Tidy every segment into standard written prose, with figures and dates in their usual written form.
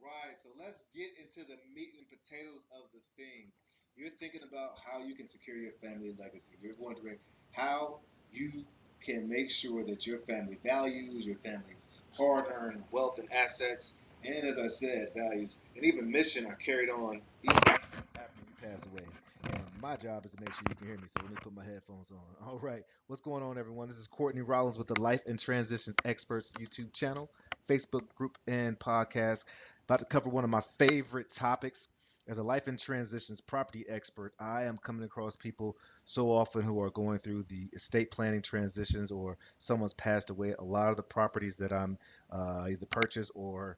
right, so let's get into the meat and potatoes of the thing. You're thinking about how you can secure your family legacy. You're wondering how you can make sure that your family values, your family's hard earned wealth and assets, and as I said, values and even mission are carried on even after you pass away. And my job is to make sure you can hear me. So let me put my headphones on. All right. What's going on, everyone? This is Courtney Rollins with the Life and Transitions Experts YouTube channel, Facebook group, and podcast. About to cover one of my favorite topics. As a life and transitions property expert, I am coming across people so often who are going through the estate planning transitions or someone's passed away. A lot of the properties that I'm either purchase or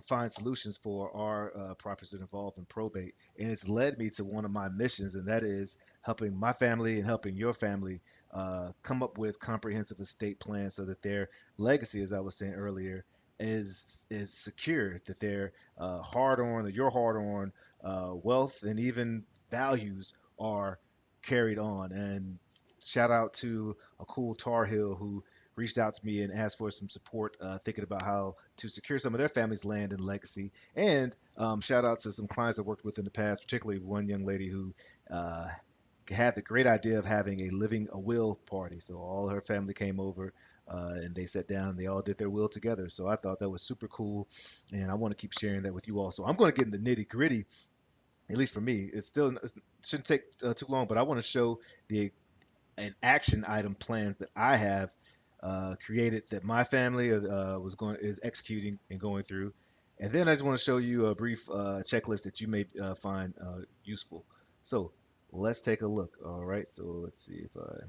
find solutions for are properties that involve in probate. And it's led me to one of my missions, and that is helping my family and helping your family come up with comprehensive estate plans so that their legacy, as I was saying earlier, is secure, that their hard on, that your hard on wealth and even values are carried on. And shout out to a cool Tar Heel who reached out to me and asked for some support, thinking about how to secure some of their family's land and legacy. And shout out to some clients I worked with in the past, particularly one young lady who uh, had the great idea of having a will party. So all her family came over and they sat down and they all did their will together. So I thought that was super cool, and I want to keep sharing that with you all. So I'm going to get in the nitty gritty. At least for me, it shouldn't take too long, but I want to show the an action item plans that I have created that my family is executing and going through, and then I just want to show you a brief checklist that you may find useful. So let's take a look. All right, so let's see if I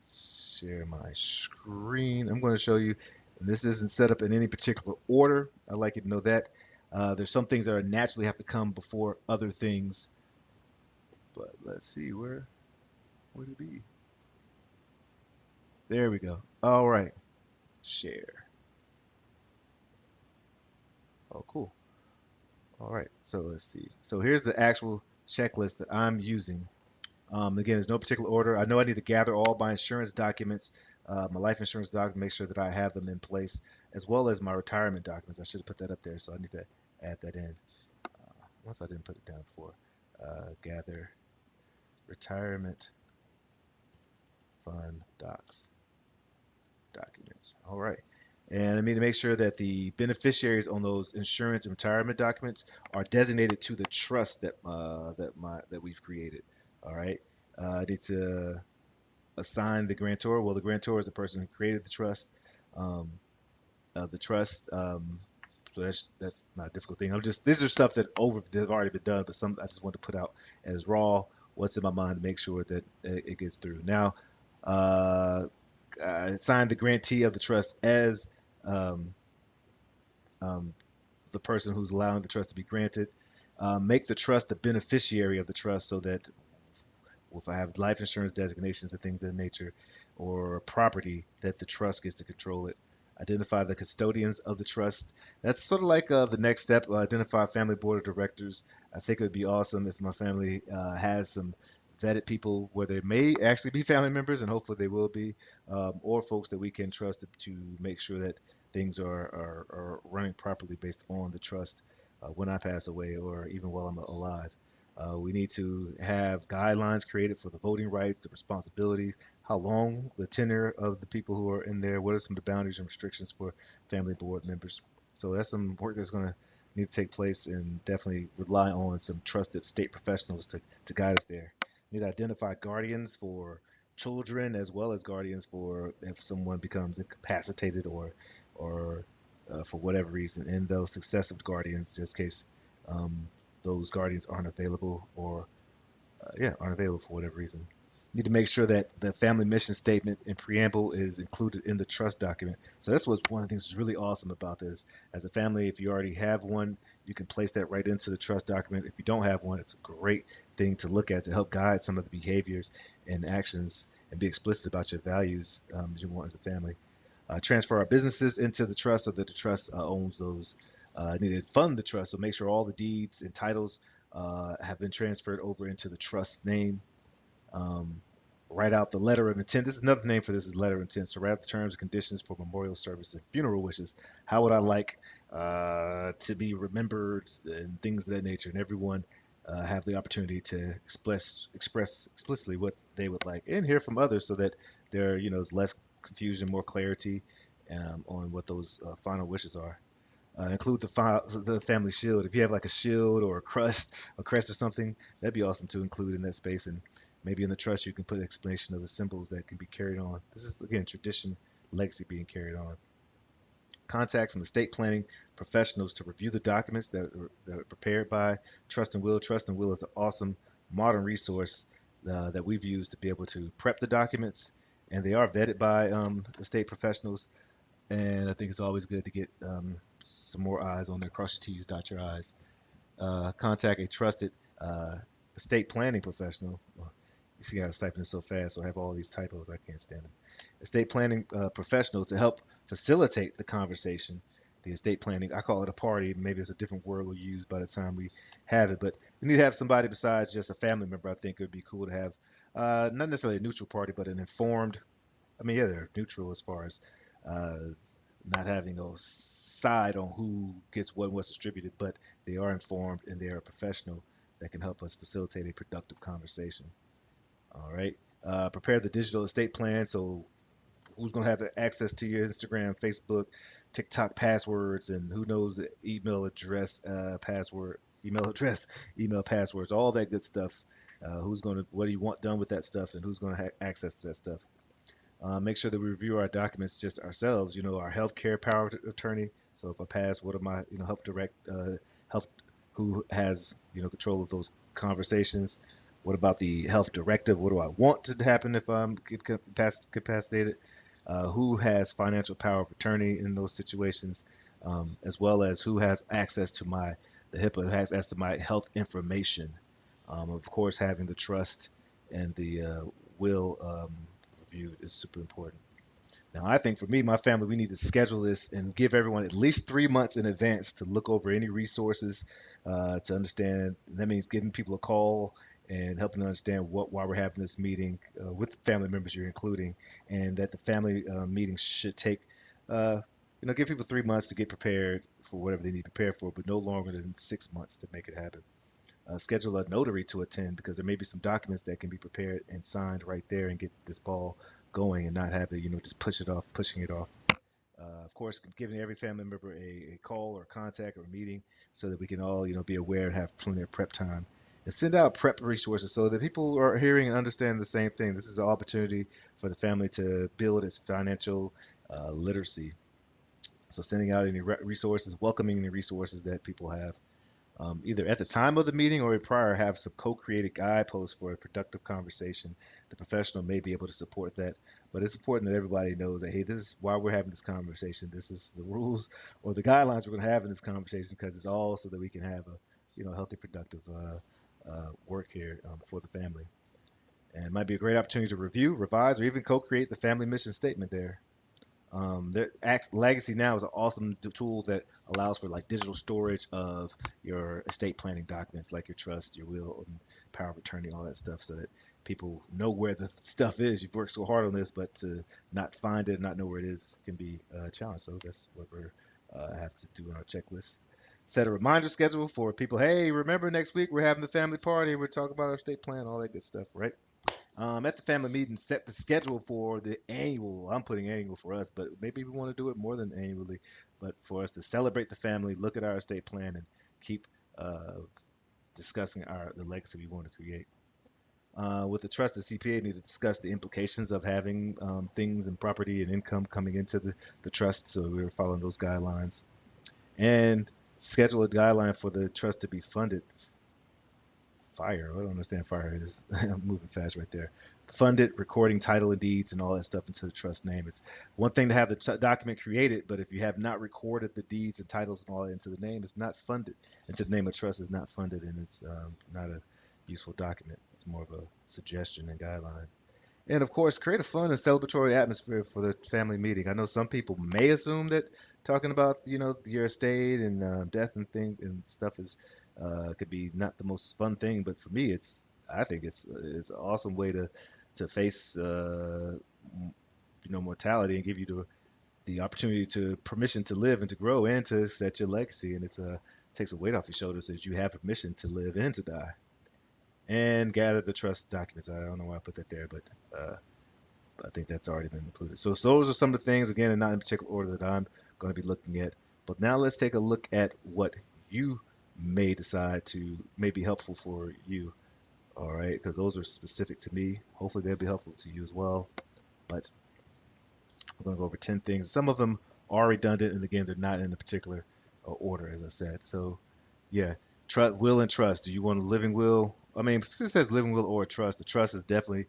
share my screen. I'm going to show you. And this isn't set up in any particular order. I'd like you to know that. There's some things that are naturally have to come before other things. But let's see, where would it be? There we go. All right. Share. Oh, cool. All right. So let's see. So here's the actual checklist that I'm using. Again, there's no particular order. I know I need to gather all my insurance documents, my life insurance documents, make sure that I have them in place, as well as my retirement documents. I should have put that up there, so I need to add that in. Once I didn't put it down before. Gather retirement fund documents. All right. And I need to make sure that the beneficiaries on those insurance and retirement documents are designated to the trust that we've created. All right. I need to assign the grantor. Well, the grantor is the person who created the trust. Um, the trust. So that's not a difficult thing. I'm just these are stuff that have already been done, but some I just want to put out as raw what's in my mind to make sure that it gets through. Now, uh, assign the grantee of the trust as um, um, the person who's allowing the trust to be granted. Make the trust the beneficiary of the trust so that if I have life insurance designations and things of that nature, or property, that the trust gets to control it. Identify the custodians of the trust. That's sort of like the next step. Identify a family board of directors. I think it would be awesome if my family has some vetted people where they may actually be family members, and hopefully they will be, or folks that we can trust to make sure that things are running properly based on the trust when I pass away or even while I'm alive. We need to have guidelines created for the voting rights, the responsibilities, how long the tenure of the people who are in there, what are some of the boundaries and restrictions for family board members. So that's some work that's going to need to take place and definitely rely on some trusted state professionals to guide us there. We need to identify guardians for children as well as guardians for if someone becomes incapacitated or for whatever reason, and those successive guardians, just in case um, those guardians aren't available or aren't available for whatever reason. You need to make sure that the family mission statement and preamble is included in the trust document. So that's what's one of the things that's really awesome about this. As a family, if you already have one, you can place that right into the trust document. If you don't have one, it's a great thing to look at to help guide some of the behaviors and actions and be explicit about your values you want as a family. Transfer our businesses into the trust so that the trust owns those. Needed to fund the trust, so make sure all the deeds and titles have been transferred over into the trust name. Um, Write out the letter of intent. This is another name for this is letter of intent. So write out the terms and conditions for memorial service and funeral wishes. How would I like to be remembered and things of that nature, and everyone have the opportunity to express explicitly what they would like and hear from others, so that there is less confusion, more clarity on what those final wishes are. Include the family shield. If you have like a shield or a crest or something, that'd be awesome to include in that space. And maybe in the trust, you can put an explanation of the symbols that can be carried on. This is again tradition, legacy being carried on. Contact some estate planning professionals to review the documents that are prepared by Trust and Will. Trust and Will is an awesome modern resource that we've used to be able to prep the documents, and they are vetted by estate professionals. And I think it's always good to get some more eyes on there. Cross your T's, dot your I's. Contact a trusted estate planning professional. Well, you see, I was typing it so fast, so I have all these typos. I can't stand them. Estate planning professional to help facilitate the conversation. The estate planning, I call it a party. Maybe it's a different word we'll use by the time we have it, but we need to have somebody besides just a family member. I think it would be cool to have not necessarily a neutral party, but an informed. I mean, yeah, they're neutral as far as uh, not having a side on who gets what and what's distributed, but they are informed and they are a professional that can help us facilitate a productive conversation. All right. Prepare the digital estate plan. So, who's going to have access to your Instagram, Facebook, TikTok passwords, and who knows the email address, email address, email passwords, all that good stuff. What do you want done with that stuff, and who's going to have access to that stuff? Make sure that we review our documents just ourselves. Our healthcare power of attorney. So if I pass, what am I, health, who has, control of those conversations? What about the health directive? What do I want to happen if I'm capacitated? Who has financial power of attorney in those situations, as well as who has access to the HIPAA has access to my health information. Of course, having the trust and the will review is super important. Now, I think for me, my family, we need to schedule this and give everyone at least 3 months in advance to look over any resources to understand. That means giving people a call and helping them understand why we're having this meeting with the family members you're including, and that the family meeting should take, uh, give people 3 months to get prepared for whatever they need prepared for, but no longer than 6 months to make it happen. Schedule a notary to attend because there may be some documents that can be prepared and signed right there and get this ball going and not have to, just pushing it off. Of course, giving every family member a call or contact or a meeting so that we can all, be aware and have plenty of prep time. And send out prep resources so that people are hearing and understand the same thing. This is an opportunity for the family to build its financial literacy. So sending out any resources, welcoming any resources that people have either at the time of the meeting or prior, have some co-created guideposts for a productive conversation. The professional may be able to support that, but it's important that everybody knows that, hey, this is why we're having this conversation. This is the rules or the guidelines we're going to have in this conversation because it's all so that we can have a healthy, productive work here for the family. And it might be a great opportunity to review, revise, or even co-create the family mission statement there. Legacy Now is an awesome tool that allows for like digital storage of your estate planning documents, like your trust, your will, and power of attorney, all that stuff, so that people know where the stuff is. You've worked so hard on this, but to not find it, not know where it is, can be a challenge. So that's what we're have to do on our checklist. Set a reminder schedule for people. Hey, remember next week we're having the family party. We're talking about our estate plan, all that good stuff, right? At the family meeting, set the schedule for the annual. I'm putting annual for us, but maybe we want to do it more than annually. But for us to celebrate the family, look at our estate plan, and keep uh, discussing the legacy we want to create. With the trusted CPA, need to discuss the implications of having things and property and income coming into the trust. So we were following those guidelines and schedule a guideline for the trust to be funded. Fire. I don't understand fire. It is I'm moving fast right there. Funded, recording title and deeds and all that stuff into the trust name. It's one thing to have the document created, but if you have not recorded the deeds and titles and all that into the name, it's not funded. Into the name of trust is not funded, and it's not a useful document. It's more of a suggestion and guideline. And of course, create a fun and celebratory atmosphere for the family meeting. I know some people may assume that talking about your estate and death and thing and stuff is could be not the most fun thing, but for me, I think it's an awesome way to to face mortality and give you the opportunity to permission to live and to grow and to set your legacy. And takes a weight off your shoulders that you have permission to live and to die. And gather the trust documents. I don't know why I put that there, but I think that's already been included. So those are some of the things, again, and not in particular order that I'm going to be looking at. But now let's take a look at what you may decide to may be helpful for you. All right, because those are specific to me. Hopefully they'll be helpful to you as well. But we're going to go over 10 things. Some of them are redundant, and again, they're not in a particular order, as I said. So yeah, trust, will, and trust. Do you want a living will? I mean, if it says living will or trust, the trust is definitely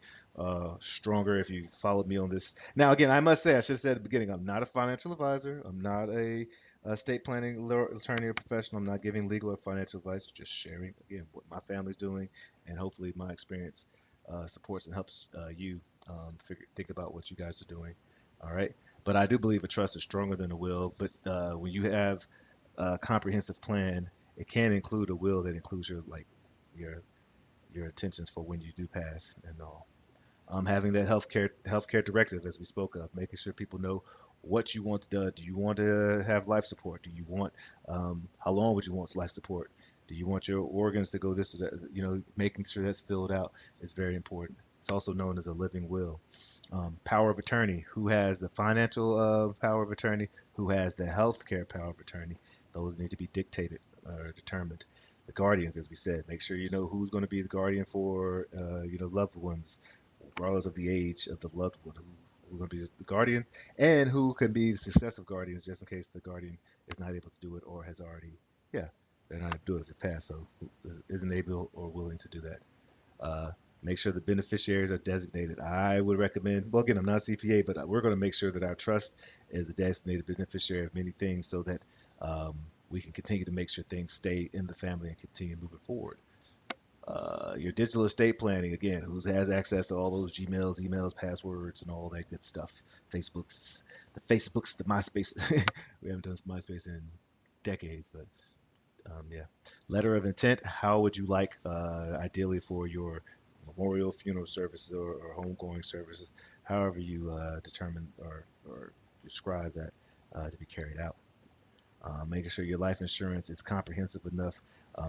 stronger if you followed me on this. Now, again, I must say, I should have said at the beginning, I'm not a financial advisor. I'm not a estate planning attorney or professional. I'm not giving legal or financial advice. Just sharing, again, what my family's doing, and hopefully my experience supports and helps you think about what you guys are doing. All right. But I do believe a trust is stronger than a will. But when you have a comprehensive plan, it can include a will that includes your your intentions for when you do pass and all. Having that healthcare directive as we spoke of, making sure people know what you want done. Do you want to have life support? Do you want how long would you want life support? Do you want your organs to go this or that? Making sure that's filled out is very important. It's also known as a living will. Power of attorney, who has the financial power of attorney, who has the healthcare power of attorney. Those need to be dictated or determined. The guardians, as we said, make sure you know who's going to be the guardian for loved ones, regardless of the age of the loved one, who's going to be the guardian, and who can be the successive guardians just in case the guardian is not able to do it or has already, yeah, they're not able to do it if they pass, so isn't able or willing to do that. Uh, Make sure the beneficiaries are designated. I would recommend, well, again, I'm not a CPA, but we're going to make sure that our trust is a designated beneficiary of many things so that we can continue to make sure things stay in the family and continue moving forward. Your digital estate planning, again, who has access to all those Gmails, emails, passwords, and all that good stuff. Facebooks, the MySpace. We haven't done MySpace in decades, but yeah. Letter of intent. How would you like, ideally, for your memorial, funeral services, or homegoing services, however you determine or describe that to be carried out? Making sure your life insurance is comprehensive enough.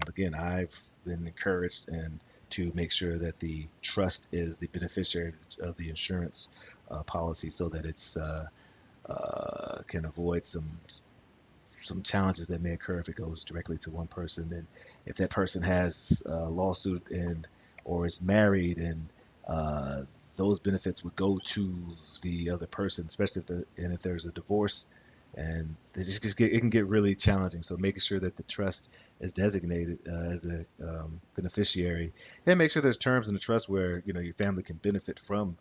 Again, I've been encouraged and to make sure that the trust is the beneficiary of the insurance policy so that it's can avoid some challenges that may occur if it goes directly to one person. And if that person has a lawsuit and or is married, and uh, those benefits would go to the other person, especially if there's a divorce, and it can get really challenging. So making sure that the trust is designated as the beneficiary, and make sure there's terms in the trust where your family can benefit from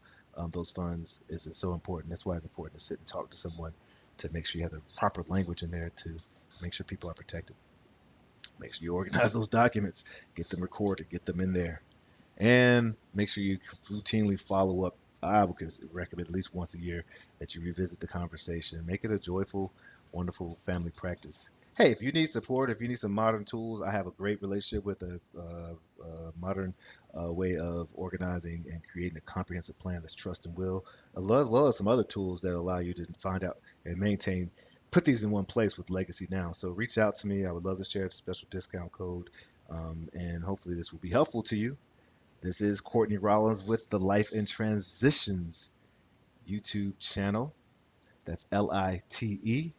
those funds is so important. That's why it's important to sit and talk to someone to make sure you have the proper language in there to make sure people are protected. Make sure you organize those documents, get them recorded, get them in there, and make sure you routinely follow up. I would recommend at least once a year that you revisit the conversation. Make it a joyful, wonderful family practice. Hey, if you need support, if you need some modern tools, I have a great relationship with a modern way of organizing and creating a comprehensive plan that's trust and will, as well as some other tools that allow you to find out and maintain, put these in one place with Legacy Now. So reach out to me. I would love to share a special discount code, and hopefully this will be helpful to you. This is Courtney Rollins with the Life in Transitions YouTube channel. That's LITE,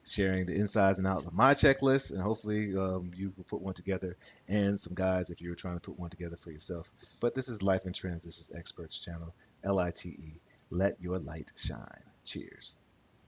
sharing the insides and outs of my checklist, and hopefully you will put one together, and some guides if you're trying to put one together for yourself. But this is Life in Transitions Experts channel, LITE. Let your light shine. Cheers.